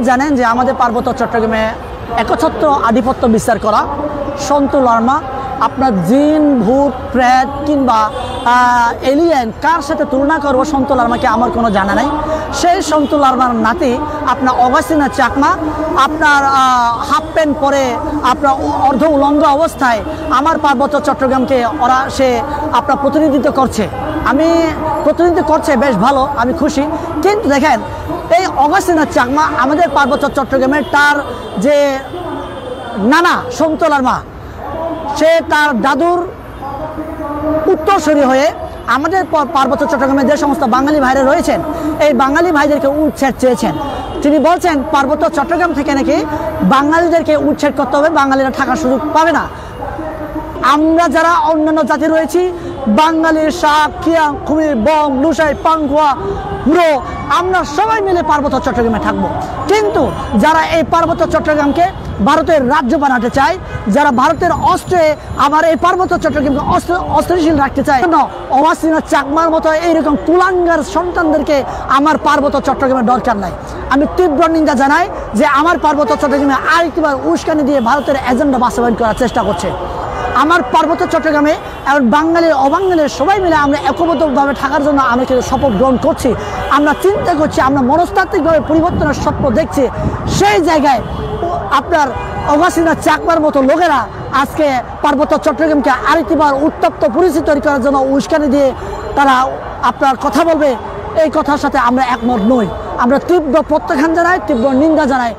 জানেন যে আমাদের পার্বত্য চট্টগ্রামে একচ্ছত্র আধিপত্য বিস্তার করা সন্তু লার্মা আপনার জিন ভূত প্রেত কিংবা এলিয়েন কার সাথে তুলনা করবো সন্তু লার্মাকে আমার কোনো জানা নাই। সেই সন্তু লার্মার নাতি আপনার অগাস্টিনা চাকমা আপনার হাফ প্যান্ট পরে আপনার অর্ধ উলঙ্গ অবস্থায় আমার পার্বত্য চট্টগ্রামকে সে আপনার প্রতিনিধিত্ব করছে। আমি প্রতিনিধিত্ব করছে বেশ ভালো, আমি খুশি। কিন্তু দেখেন এই অগাস্টিনা চাকমা আমাদের পার্বত্য চট্টগ্রামের তার যে নানা সন্তু লার্মা সে তার দাদুর উত্তরসূরি হয়ে আমাদের পার্বত্য চট্টগ্রামে যে সমস্ত বাঙালি ভাইরা রয়েছেন এই বাঙালি ভাইদেরকে উচ্ছেদ চেয়েছেন। তিনি বলছেন পার্বত্য চট্টগ্রাম থেকে নাকি বাঙালিদেরকে উচ্ছেদ করতে হবে, বাঙালিরা থাকার সুযোগ পাবে না। আমরা যারা অন্যান্য জাতি রয়েছি বাঙালি, শাক, কিয়াং, কুমির, বং, লুসাই, পাঙ্গুয়া, হুড়ো, আমরা সবাই মিলে পার্বত্য চট্টগ্রামে থাকবো। কিন্তু যারা এই পার্বত্য চট্টগ্রামকে ভারতের রাজ্য বানাতে চায়, যারা ভারতের অস্ত্রে আবার এই পার্বত্য চট্টগ্রামকে অস্থিতিশীল রাখতে চায়, অগাস্টিনা চাকমার মতো এইরকম কুলাঙ্গার সন্তানদেরকে আমার পার্বত্য চট্টগ্রামের দরকার নাই। আমি তীব্র নিন্দা জানাই যে আমার পার্বত্য চট্টগ্রামে আরেকবার উস্কানি দিয়ে ভারতের এজেন্ডা বাস্তবায়ন করার চেষ্টা করছে। আমার পার্বত্য চট্টগ্রামে এখন বাঙালির অবাঙালির সবাই মিলে আমরা একবদ্ধভাবে থাকার জন্য আমরা কিন্তু শপথ গ্রহণ করছি। আমরা চিন্তা করছি, আমরা মনস্তাত্ত্বিকভাবে পরিবর্তনের স্বপ্ন দেখছি। সেই জায়গায় আপনার অগাস্টিনা চাকমার মতো লোকেরা আজকে পার্বত্য চট্টগ্রামকে আরেকটিবার উত্তপ্ত পরিস্থিতি তৈরি করার জন্য উস্কানি দিয়ে তারা আপনার কথা বলবে, এই কথার সাথে আমরা একমত নই। আমরা তীব্র প্রত্যাখ্যান জানাই, তীব্র নিন্দা জানাই।